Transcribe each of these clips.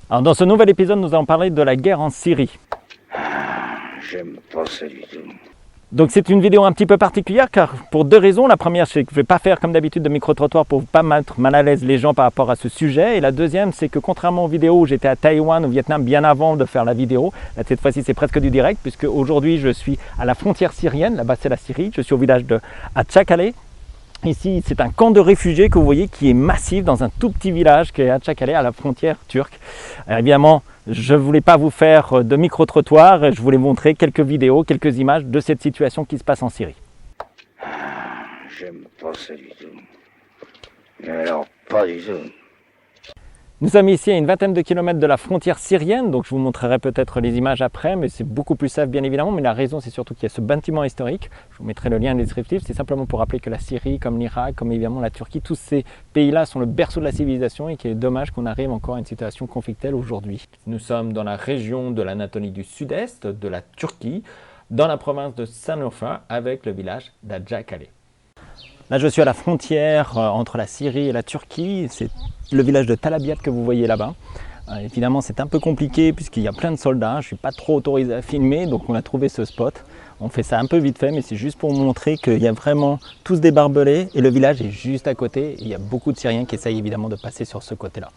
Alors dans ce nouvel épisode, nous allons parler de la guerre en Syrie. J'aime pas ça du tout. Donc c'est une vidéo un petit peu particulière car pour deux raisons. La première, c'est que je ne vais pas faire comme d'habitude de micro-trottoir pour ne pas mettre mal à l'aise les gens par rapport à ce sujet. Et la deuxième, c'est que contrairement aux vidéos où j'étais à Taïwan, au Vietnam, bien avant de faire la vidéo, là cette fois-ci c'est presque du direct puisque aujourd'hui je suis à la frontière syrienne, là-bas c'est la Syrie, je suis au village de Atchakale. Ici, c'est un camp de réfugiés que vous voyez qui est massif dans un tout petit village qui est à Atchakale, à la frontière turque. Alors, évidemment, je ne voulais pas vous faire de micro-trottoir, je voulais montrer quelques vidéos, quelques images de cette situation qui se passe en Syrie. J'aime pas ça du tout. Mais alors, pas du tout. Nous sommes ici à une vingtaine de kilomètres de la frontière syrienne, donc je vous montrerai peut-être les images après, mais c'est beaucoup plus safe bien évidemment. Mais la raison, c'est surtout qu'il y a ce bâtiment historique. Je vous mettrai le lien descriptif. C'est simplement pour rappeler que la Syrie, comme l'Irak, comme évidemment la Turquie, tous ces pays-là sont le berceau de la civilisation et qu'il est dommage qu'on arrive encore à une situation conflictuelle aujourd'hui. Nous sommes dans la région de l'Anatolie du Sud-Est, de la Turquie, dans la province de Sanurfa, avec le village d'Atchakale. Là, je suis à la frontière entre la Syrie et la Turquie. C'est le village de Talabiat que vous voyez là-bas. Évidemment, c'est un peu compliqué puisqu'il y a plein de soldats. Je ne suis pas trop autorisé à filmer, donc on a trouvé ce spot. On fait ça un peu vite fait, mais c'est juste pour vous montrer qu'il y a vraiment tous des barbelés et le village est juste à côté. Et il y a beaucoup de Syriens qui essayent évidemment de passer sur ce côté-là.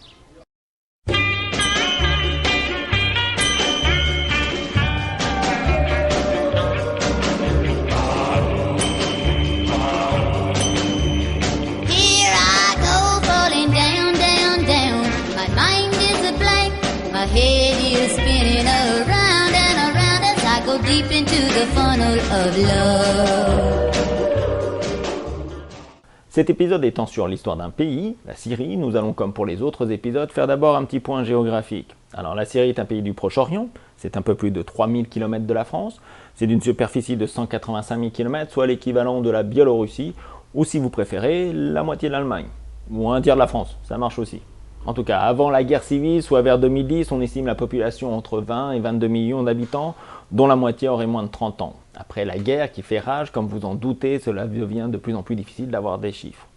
Deep into the funnel of love. Cet épisode étant sur l'histoire d'un pays, la Syrie, nous allons comme pour les autres épisodes faire d'abord un petit point géographique. Alors la Syrie est un pays du Proche-Orient, c'est un peu plus de 3000 km de la France, c'est d'une superficie de 185 000 km, soit l'équivalent de la Biélorussie, ou si vous préférez, la moitié de l'Allemagne, ou un tiers de la France, ça marche aussi. En tout cas, avant la guerre civile, soit vers 2010, on estime la population entre 20 et 22 millions d'habitants, dont la moitié aurait moins de 30 ans. Après la guerre qui fait rage, comme vous en doutez, cela devient de plus en plus difficile d'avoir des chiffres.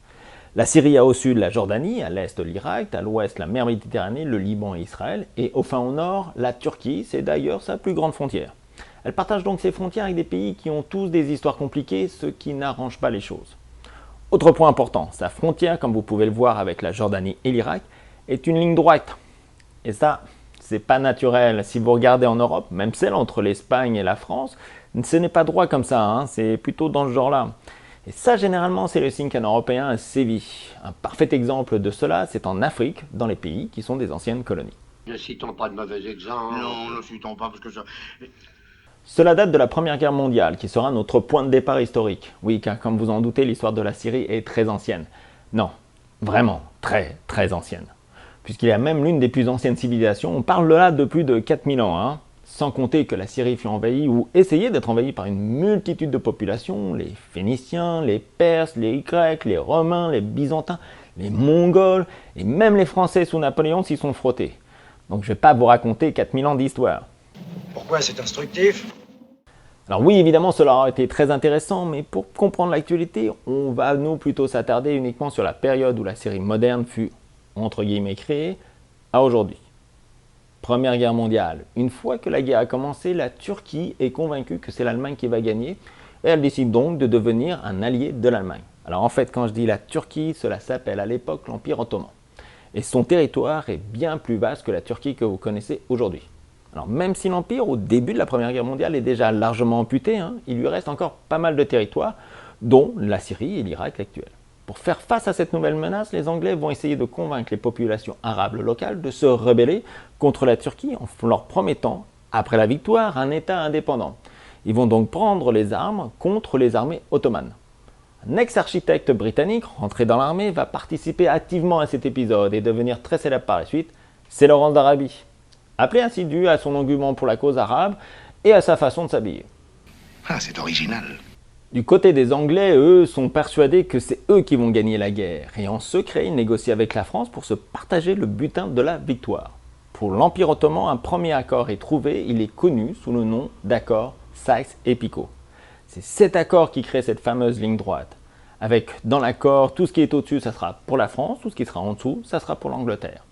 La Syrie a au sud la Jordanie, à l'est l'Irak, à l'ouest la mer Méditerranée, le Liban et Israël, et au fin au nord, la Turquie, c'est d'ailleurs sa plus grande frontière. Elle partage donc ses frontières avec des pays qui ont tous des histoires compliquées, ce qui n'arrange pas les choses. Autre point important, sa frontière, comme vous pouvez le voir avec la Jordanie et l'Irak, est une ligne droite. Et ça, c'est pas naturel. Si vous regardez en Europe, même celle entre l'Espagne et la France, ce n'est pas droit comme ça, hein, c'est plutôt dans ce genre-là. Et ça, généralement, c'est le signe qu'un Européen a sévi. Un parfait exemple de cela, c'est en Afrique, dans les pays qui sont des anciennes colonies. Ne citons pas de mauvais exemples. Non, ne citons pas parce que ça... Cela date de la Première Guerre mondiale, qui sera notre point de départ historique. Oui, car comme vous en doutez, l'histoire de la Syrie est très ancienne. Non, vraiment très, très ancienne. Puisqu'il y a même l'une des plus anciennes civilisations, on parle là de plus de 4000 ans, hein, sans compter que la Syrie fut envahie ou essayait d'être envahie par une multitude de populations, les Phéniciens, les Perses, les Grecs, les Romains, les Byzantins, les Mongols, et même les Français sous Napoléon s'y sont frottés. Donc je ne vais pas vous raconter 4000 ans d'histoire. Pourquoi c'est instructif? Alors oui, évidemment, cela aurait été très intéressant, mais pour comprendre l'actualité, on va nous plutôt s'attarder uniquement sur la période où la Syrie moderne fut entre guillemets créée, à aujourd'hui. Première guerre mondiale. Une fois que la guerre a commencé, la Turquie est convaincue que c'est l'Allemagne qui va gagner et elle décide donc de devenir un allié de l'Allemagne. Alors en fait, quand je dis la Turquie, cela s'appelle à l'époque l'Empire ottoman. Et son territoire est bien plus vaste que la Turquie que vous connaissez aujourd'hui. Alors même si l'Empire, au début de la Première Guerre mondiale, est déjà largement amputé, hein, il lui reste encore pas mal de territoires, dont la Syrie et l'Irak actuel. Pour faire face à cette nouvelle menace, les Anglais vont essayer de convaincre les populations arabes locales de se rebeller contre la Turquie en leur promettant, après la victoire, un État indépendant. Ils vont donc prendre les armes contre les armées ottomanes. Un ex-architecte britannique rentré dans l'armée va participer activement à cet épisode et devenir très célèbre par la suite, c'est Lawrence d'Arabie. Appelé ainsi dû à son engouement pour la cause arabe et à sa façon de s'habiller. Ah, c'est original. Du côté des Anglais, eux, sont persuadés que c'est eux qui vont gagner la guerre. Et en secret, ils négocient avec la France pour se partager le butin de la victoire. Pour l'Empire ottoman, un premier accord est trouvé. Il est connu sous le nom d'accord Sykes-Picot. C'est cet accord qui crée cette fameuse ligne droite. Avec, dans l'accord, tout ce qui est au-dessus, ça sera pour la France. Tout ce qui sera en dessous, ça sera pour l'Angleterre.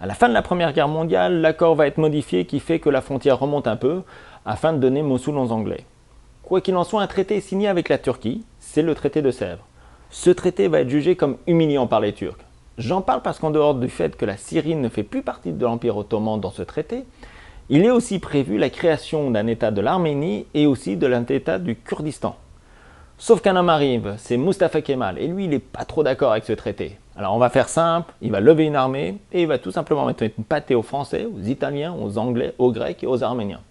À la fin de la Première Guerre mondiale, l'accord va être modifié qui fait que la frontière remonte un peu afin de donner Mossoul aux Anglais. Quoi qu'il en soit, un traité est signé avec la Turquie, c'est le traité de Sèvres. Ce traité va être jugé comme humiliant par les Turcs. J'en parle parce qu'en dehors du fait que la Syrie ne fait plus partie de l'Empire ottoman dans ce traité, il est aussi prévu la création d'un État de l'Arménie et aussi de l'État du Kurdistan. Sauf qu'un homme arrive, c'est Mustafa Kemal, et lui il n'est pas trop d'accord avec ce traité. Alors on va faire simple, il va lever une armée et il va tout simplement mettre une pâtée aux Français, aux Italiens, aux Anglais, aux Grecs et aux Arméniens.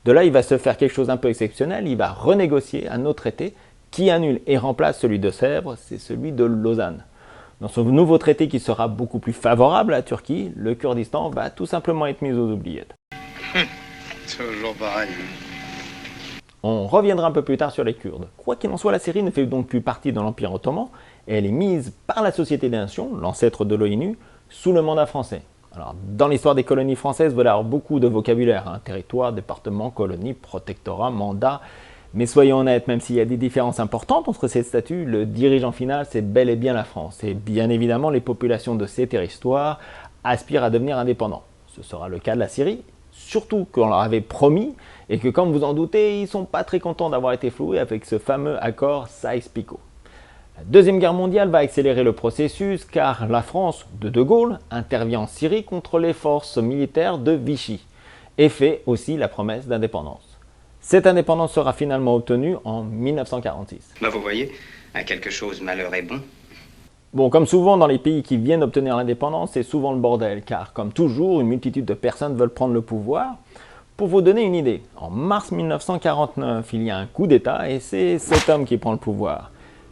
De là il va se faire quelque chose un peu exceptionnel, il va renégocier un autre traité qui annule et remplace celui de Sèvres, c'est celui de Lausanne. Dans ce nouveau traité qui sera beaucoup plus favorable à la Turquie, le Kurdistan va tout simplement être mis aux oubliettes. Toujours pareil. On reviendra un peu plus tard sur les Kurdes. Quoi qu'il en soit, la Syrie ne fait donc plus partie de l'Empire ottoman et elle est mise par la Société des Nations, l'ancêtre de l'ONU, sous le mandat français. Alors, dans l'histoire des colonies françaises, vous allez avoir beaucoup de vocabulaire, territoire, département, colonie, protectorat, mandat. Mais soyons honnêtes, même s'il y a des différences importantes entre ces statuts, le dirigeant final, c'est bel et bien la France. Et bien évidemment, les populations de ces territoires aspirent à devenir indépendants. Ce sera le cas de la Syrie, surtout qu'on leur avait promis, et que comme vous en doutez, ils ne sont pas très contents d'avoir été floués avec ce fameux accord Sykes-Picot. La Deuxième Guerre mondiale va accélérer le processus, car la France de Gaulle intervient en Syrie contre les forces militaires de Vichy, et fait aussi la promesse d'indépendance. Cette indépendance sera finalement obtenue en 1946. Vous voyez, à quelque chose malheur est bon. Bon, comme souvent dans les pays qui viennent d'obtenir l'indépendance, c'est souvent le bordel, car comme toujours, une multitude de personnes veulent prendre le pouvoir. Pour vous donner une idée, en mars 1949, il y a un coup d'État et c'est cet homme qui prend le pouvoir.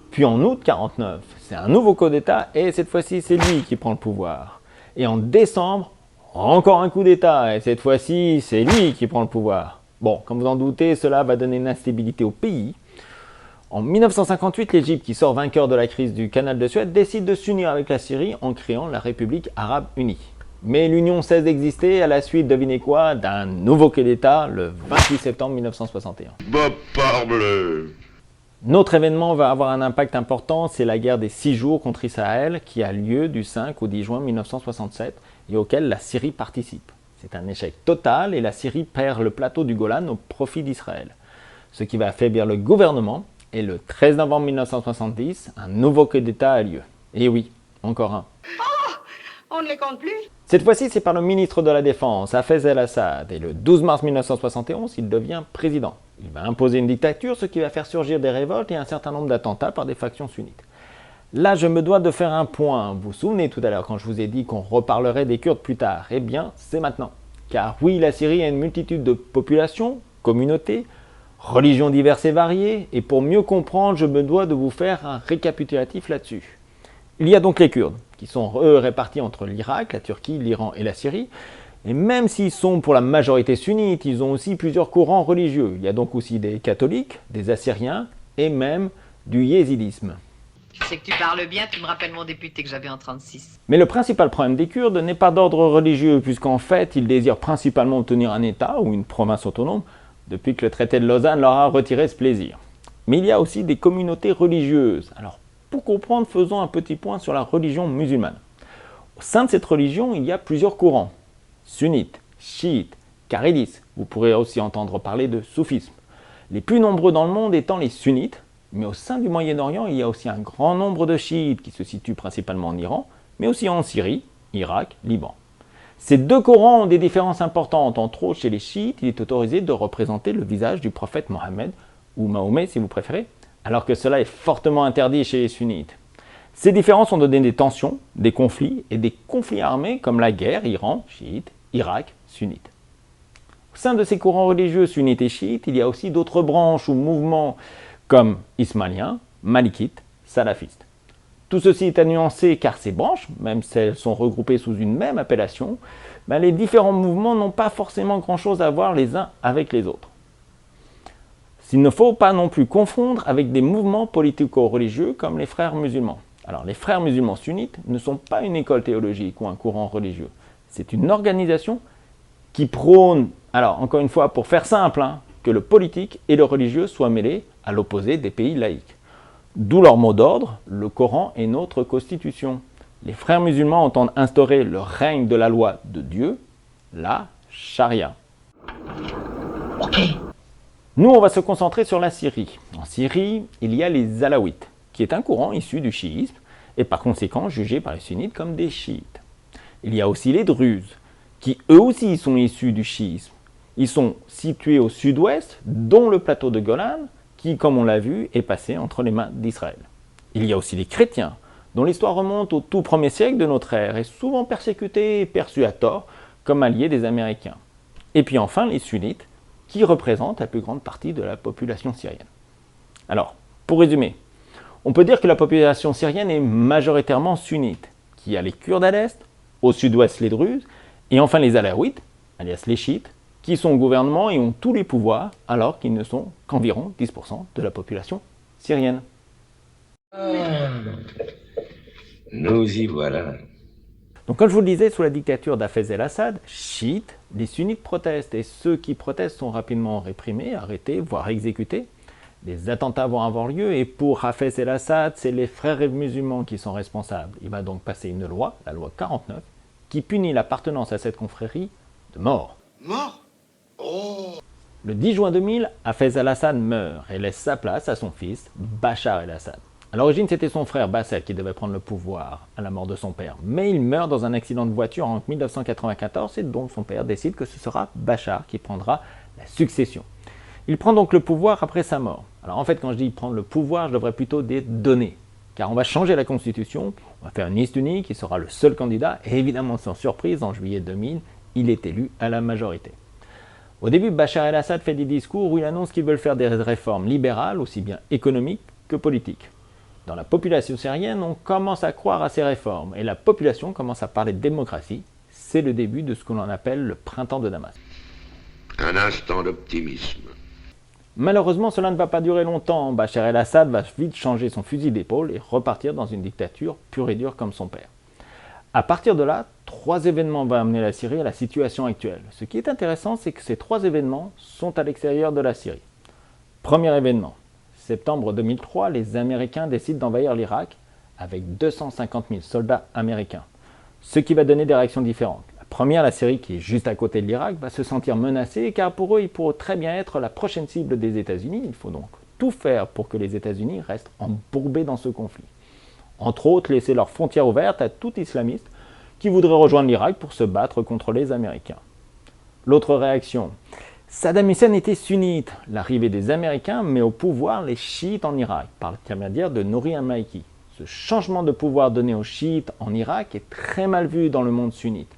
Puis en août 1949, c'est un nouveau coup d'État et cette fois-ci, c'est lui qui prend le pouvoir. Et en décembre, encore un coup d'État et cette fois-ci, c'est lui qui prend le pouvoir. Bon, comme vous en doutez, cela va donner une instabilité au pays. En 1958, l'Égypte, qui sort vainqueur de la crise du canal de Suez, décide de s'unir avec la Syrie en créant la République arabe unie. Mais l'union cesse d'exister à la suite, devinez quoi, d'un nouveau coup d'État le 28 septembre 1961. Bob parbleu. Notre événement va avoir un impact important, c'est la guerre des 6 jours contre Israël qui a lieu du 5 au 10 juin 1967 et auquel la Syrie participe. C'est un échec total et la Syrie perd le plateau du Golan au profit d'Israël. Ce qui va affaiblir le gouvernement et le 13 novembre 1970, un nouveau coup d'État a lieu. Et oui, encore un. Oh, on ne les compte plus. Cette fois-ci, c'est par le ministre de la Défense, Hafez el-Assad, et le 12 mars 1971, il devient président. Il va imposer une dictature, ce qui va faire surgir des révoltes et un certain nombre d'attentats par des factions sunnites. Là, je me dois de faire un point. Vous vous souvenez tout à l'heure quand je vous ai dit qu'on reparlerait des Kurdes plus tard? Eh bien, c'est maintenant. Car oui, la Syrie a une multitude de populations, communautés, religions diverses et variées, et pour mieux comprendre, je me dois de vous faire un récapitulatif là-dessus. Il y a donc les Kurdes, qui sont eux répartis entre l'Irak, la Turquie, l'Iran et la Syrie, et même s'ils sont pour la majorité sunnites, ils ont aussi plusieurs courants religieux. Il y a donc aussi des catholiques, des assyriens, et même du yézidisme. Je sais que tu parles bien, tu me rappelles mon député que j'avais en 36. Mais le principal problème des Kurdes n'est pas d'ordre religieux, puisqu'en fait, ils désirent principalement obtenir un État ou une province autonome, depuis que le traité de Lausanne leur a retiré ce plaisir. Mais il y a aussi des communautés religieuses. Alors, pour comprendre, faisons un petit point sur la religion musulmane. Au sein de cette religion, il y a plusieurs courants. Sunnites, chiites, kharidis, vous pourrez aussi entendre parler de soufisme. Les plus nombreux dans le monde étant les sunnites, mais au sein du Moyen-Orient, il y a aussi un grand nombre de chiites qui se situent principalement en Iran, mais aussi en Syrie, Irak, Liban. Ces deux courants ont des différences importantes. Entre autres, chez les chiites, il est autorisé de représenter le visage du prophète Mohammed, ou Mahomet si vous préférez, alors que cela est fortement interdit chez les sunnites. Ces différences ont donné des tensions, des conflits et des conflits armés comme la guerre Iran, chiite, Irak, sunnite. Au sein de ces courants religieux sunnites et chiites, il y a aussi d'autres branches ou mouvements comme ismailiens, malikites, salafistes. Tout ceci est à nuancer car ces branches, même si elles sont regroupées sous une même appellation, les différents mouvements n'ont pas forcément grand-chose à voir les uns avec les autres. Il ne faut pas non plus confondre avec des mouvements politico-religieux comme les frères musulmans. Alors les frères musulmans sunnites ne sont pas une école théologique ou un courant religieux. C'est une organisation qui prône, alors encore une fois pour faire simple, que le politique et le religieux soient mêlés à l'opposé des pays laïcs. D'où leur mot d'ordre, le Coran est notre constitution. Les frères musulmans entendent instaurer le règne de la loi de Dieu, la charia. Nous, on va se concentrer sur la Syrie. En Syrie, il y a les Alaouites, qui est un courant issu du chiisme, et par conséquent jugé par les sunnites comme des chiites. Il y a aussi les Druzes, qui eux aussi sont issus du chiisme. Ils sont situés au sud-ouest, dont le plateau de Golan, qui, comme on l'a vu, est passé entre les mains d'Israël. Il y a aussi les chrétiens, dont l'histoire remonte au tout premier siècle de notre ère, et souvent persécutés et perçus à tort comme alliés des Américains. Et puis enfin les sunnites, qui représentent la plus grande partie de la population syrienne. Alors, pour résumer, on peut dire que la population syrienne est majoritairement sunnite, qui a les Kurdes à l'est, au sud-ouest les Druzes, et enfin les Alaouites, alias les chiites, qui sont au gouvernement et ont tous les pouvoirs, alors qu'ils ne sont qu'environ 10% de la population syrienne. Nous y voilà. Donc comme je vous le disais, sous la dictature d'Hafez el-Assad, chiites, les sunnites protestent, et ceux qui protestent sont rapidement réprimés, arrêtés, voire exécutés. Des attentats vont avoir lieu, et pour Hafez el-Assad, c'est les frères musulmans qui sont responsables. Il va donc passer une loi, la loi 49, qui punit l'appartenance à cette confrérie de mort. Mort? Oh! Le 10 juin 2000, Hafez el-Assad meurt et laisse sa place à son fils, Bachar el-Assad. À l'origine, c'était son frère Bassel qui devait prendre le pouvoir à la mort de son père. Mais il meurt dans un accident de voiture en 1994 et donc son père décide que ce sera Bachar qui prendra la succession. Il prend donc le pouvoir après sa mort. Alors en fait, quand je dis prendre le pouvoir, je devrais plutôt dire donner. Car on va changer la constitution, on va faire une liste unique, qui sera le seul candidat, et évidemment sans surprise, en juillet 2000, il est élu à la majorité. Au début, Bachar el-Assad fait des discours où il annonce qu'il veut faire des réformes libérales, aussi bien économiques que politiques. Dans la population syrienne, on commence à croire à ces réformes, et la population commence à parler de démocratie. C'est le début de ce que l'on appelle le printemps de Damas. Un instant d'optimisme. Malheureusement, cela ne va pas durer longtemps. Bachar el-Assad va vite changer son fusil d'épaule et repartir dans une dictature pure et dure comme son père. À partir de là, 3 événements vont amener la Syrie à la situation actuelle. Ce qui est intéressant, c'est que ces 3 événements sont à l'extérieur de la Syrie. Premier événement. Septembre 2003, les Américains décident d'envahir l'Irak avec 250 000 soldats américains. Ce qui va donner des réactions différentes. La première, la Syrie, qui est juste à côté de l'Irak, va se sentir menacée car pour eux, il pourrait très bien être la prochaine cible des États-Unis. Il faut donc tout faire pour que les États-Unis restent embourbés dans ce conflit. Entre autres, laisser leurs frontières ouvertes à tout islamiste qui voudrait rejoindre l'Irak pour se battre contre les Américains. L'autre réaction. Saddam Hussein était sunnite. L'arrivée des Américains met au pouvoir les chiites en Irak, par l'intermédiaire de Nouri al-Maliki. Ce changement de pouvoir donné aux chiites en Irak est très mal vu dans le monde sunnite,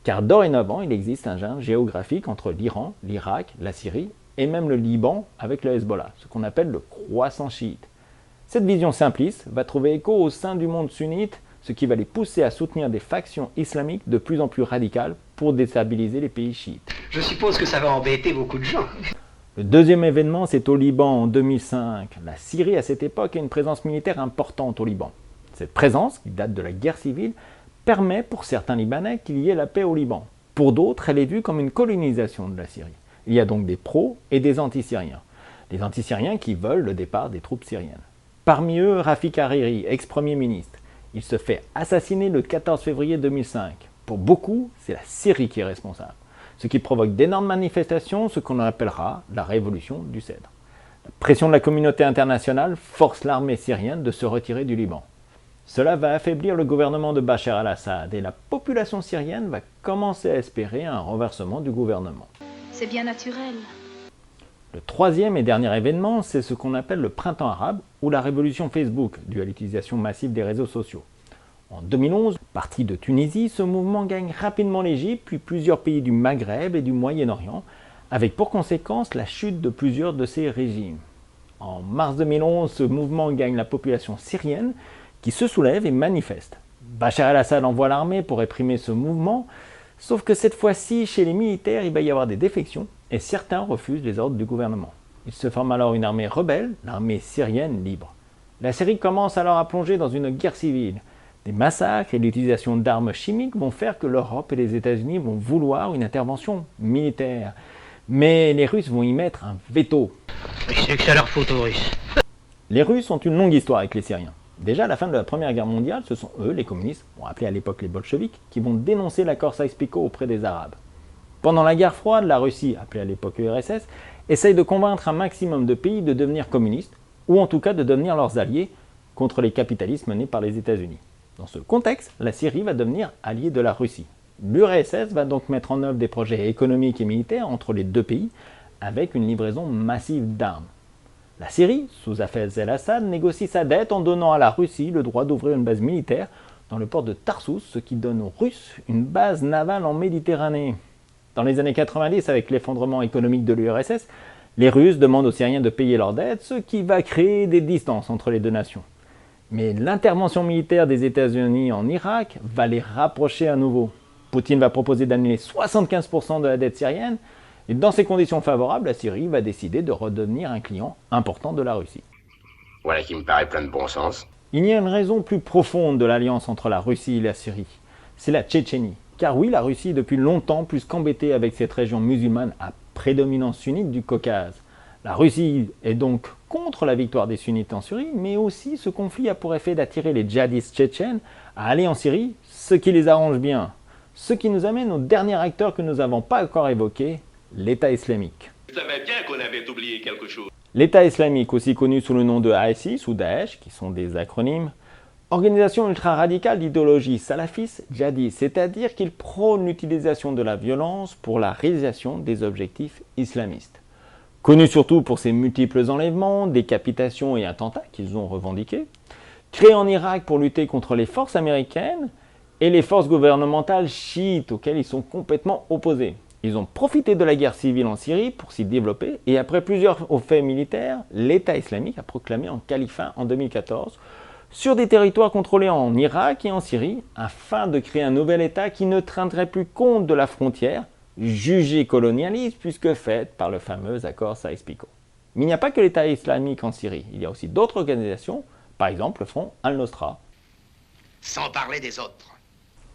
car dorénavant il existe un lien géographique entre l'Iran, l'Irak, la Syrie et même le Liban avec le Hezbollah, ce qu'on appelle le croissant chiite. Cette vision simpliste va trouver écho au sein du monde sunnite, ce qui va les pousser à soutenir des factions islamiques de plus en plus radicales pour déstabiliser les pays chiites. Je suppose que ça va embêter beaucoup de gens. Le deuxième événement, c'est au Liban en 2005. La Syrie, à cette époque, a une présence militaire importante au Liban. Cette présence, qui date de la guerre civile, permet pour certains Libanais qu'il y ait la paix au Liban. Pour d'autres, elle est vue comme une colonisation de la Syrie. Il y a donc des pro- et des anti-syriens. Les anti-syriens qui veulent le départ des troupes syriennes. Parmi eux, Rafik Hariri, ex-premier ministre. Il se fait assassiner le 14 février 2005. Pour beaucoup, c'est la Syrie qui est responsable. Ce qui provoque d'énormes manifestations, ce qu'on appellera la révolution du Cèdre. La pression de la communauté internationale force l'armée syrienne de se retirer du Liban. Cela va affaiblir le gouvernement de Bachar el-Assad et la population syrienne va commencer à espérer un renversement du gouvernement. C'est bien naturel. Le troisième et dernier événement, c'est ce qu'on appelle le printemps arabe ou la révolution Facebook, due à l'utilisation massive des réseaux sociaux. En 2011, parti de Tunisie, ce mouvement gagne rapidement l'Égypte, puis plusieurs pays du Maghreb et du Moyen-Orient, avec pour conséquence la chute de plusieurs de ces régimes. En mars 2011, ce mouvement gagne la population syrienne, qui se soulève et manifeste. Bachar el-Assad envoie l'armée pour réprimer ce mouvement, sauf que cette fois-ci, chez les militaires, il va y avoir des défections, et certains refusent les ordres du gouvernement. Il se forme alors une armée rebelle, l'armée syrienne libre. La Syrie commence alors à plonger dans une guerre civile. Des massacres et l'utilisation d'armes chimiques vont faire que l'Europe et les États-Unis vont vouloir une intervention militaire. Mais les Russes vont y mettre un veto. C'est que ça leur fout aux Russes. Les Russes ont une longue histoire avec les Syriens. Déjà à la fin de la Première Guerre mondiale, ce sont eux, les communistes, appelés à l'époque les bolcheviks, qui vont dénoncer l'accord Sykes-Picot auprès des Arabes. Pendant la guerre froide, la Russie, appelée à l'époque URSS, essaye de convaincre un maximum de pays de devenir communistes, ou en tout cas de devenir leurs alliés contre les capitalismes menés par les États-Unis. Dans ce contexte, la Syrie va devenir alliée de la Russie. L'URSS va donc mettre en œuvre des projets économiques et militaires entre les deux pays, avec une livraison massive d'armes. La Syrie, sous Hafez el-Assad, négocie sa dette en donnant à la Russie le droit d'ouvrir une base militaire dans le port de Tarsus, ce qui donne aux Russes une base navale en Méditerranée. Dans les années 90, avec l'effondrement économique de l'URSS, les Russes demandent aux Syriens de payer leurs dettes, ce qui va créer des distances entre les deux nations. Mais l'intervention militaire des États-Unis en Irak va les rapprocher à nouveau. Poutine va proposer d'annuler 75% de la dette syrienne, et dans ces conditions favorables, la Syrie va décider de redevenir un client important de la Russie. Voilà qui me paraît plein de bon sens. Il y a une raison plus profonde de l'alliance entre la Russie et la Syrie. C'est la Tchétchénie. Car oui, la Russie est depuis longtemps plus qu'embêtée avec cette région musulmane à prédominance sunnite du Caucase. La Russie est donc contre la victoire des sunnites en Syrie, mais aussi ce conflit a pour effet d'attirer les djihadistes tchétchènes à aller en Syrie, ce qui les arrange bien. Ce qui nous amène au dernier acteur que nous n'avons pas encore évoqué, l'État islamique. Je savais bien qu'on avait oublié quelque chose. L'État islamique, aussi connu sous le nom de ISIS ou Daesh, qui sont des acronymes, organisation ultra-radicale d'idéologie salafiste djihadiste, c'est-à-dire qu'il prône l'utilisation de la violence pour la réalisation des objectifs islamistes. Connu surtout pour ses multiples enlèvements, décapitations et attentats qu'ils ont revendiqués, créé en Irak pour lutter contre les forces américaines et les forces gouvernementales chiites auxquelles ils sont complètement opposés. Ils ont profité de la guerre civile en Syrie pour s'y développer et après plusieurs faits militaires, l'État islamique a proclamé un califat en 2014 sur des territoires contrôlés en Irak et en Syrie afin de créer un nouvel État qui ne tiendrait plus compte de la frontière jugée colonialiste puisque faite par le fameux accord Sykes-Picot. Mais il n'y a pas que l'État islamique en Syrie, il y a aussi d'autres organisations, par exemple le Front Al-Nosra. Sans parler des autres.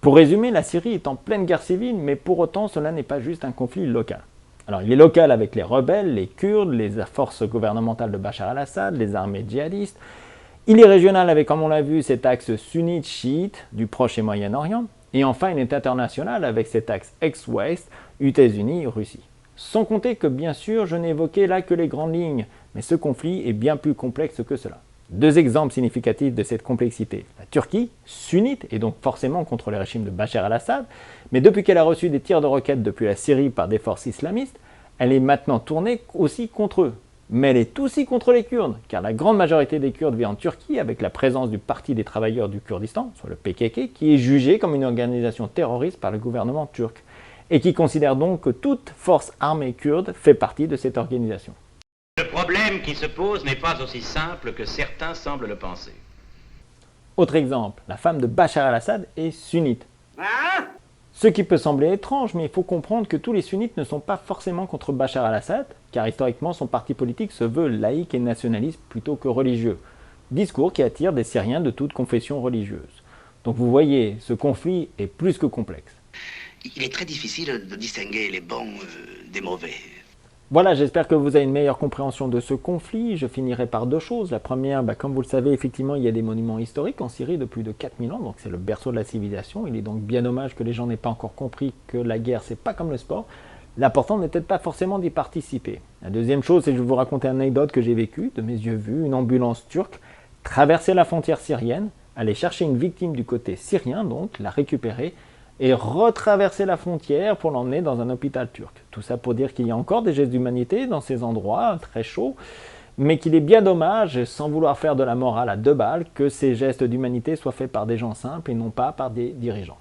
Pour résumer, la Syrie est en pleine guerre civile, mais pour autant cela n'est pas juste un conflit local. Alors il est local avec les rebelles, les Kurdes, les forces gouvernementales de Bachar al-Assad, les armées djihadistes. Il est régional avec, comme on l'a vu, cet axe sunnite-chiite du Proche et Moyen-Orient. Et enfin, il est international avec cet axe ex-ouest, États-Unis et Russie. Sans compter que, bien sûr, je n'ai évoqué là que les grandes lignes, mais ce conflit est bien plus complexe que cela. Deux exemples significatifs de cette complexité. La Turquie, sunnite, et donc forcément contre le régime de Bachar al-Assad, mais depuis qu'elle a reçu des tirs de roquettes depuis la Syrie par des forces islamistes, elle est maintenant tournée aussi contre eux. Mais elle est aussi contre les Kurdes, car la grande majorité des Kurdes vit en Turquie avec la présence du Parti des travailleurs du Kurdistan, soit le PKK, qui est jugé comme une organisation terroriste par le gouvernement turc, et qui considère donc que toute force armée kurde fait partie de cette organisation. Le problème qui se pose n'est pas aussi simple que certains semblent le penser. Autre exemple, la femme de Bachar al-Assad est sunnite. Ce qui peut sembler étrange, mais il faut comprendre que tous les sunnites ne sont pas forcément contre Bachar al-Assad, car historiquement son parti politique se veut laïque et nationaliste plutôt que religieux. Discours qui attire des Syriens de toute confession religieuse. Donc vous voyez, ce conflit est plus que complexe. Il est très difficile de distinguer les bons des mauvais. Voilà, j'espère que vous avez une meilleure compréhension de ce conflit. Je finirai par deux choses. La première, comme vous le savez, effectivement, il y a des monuments historiques en Syrie depuis de 4000 ans, donc c'est le berceau de la civilisation. Il est donc bien dommage que les gens n'aient pas encore compris que la guerre, c'est pas comme le sport. L'important n'est peut-être pas forcément d'y participer. La deuxième chose, c'est que je vais vous raconter une anecdote que j'ai vécue, de mes yeux vus, une ambulance turque traverser la frontière syrienne, aller chercher une victime du côté syrien, donc la récupérer, et retraverser la frontière pour l'emmener dans un hôpital turc. Tout ça pour dire qu'il y a encore des gestes d'humanité dans ces endroits très chauds, mais qu'il est bien dommage, sans vouloir faire de la morale à deux balles, que ces gestes d'humanité soient faits par des gens simples et non pas par des dirigeants.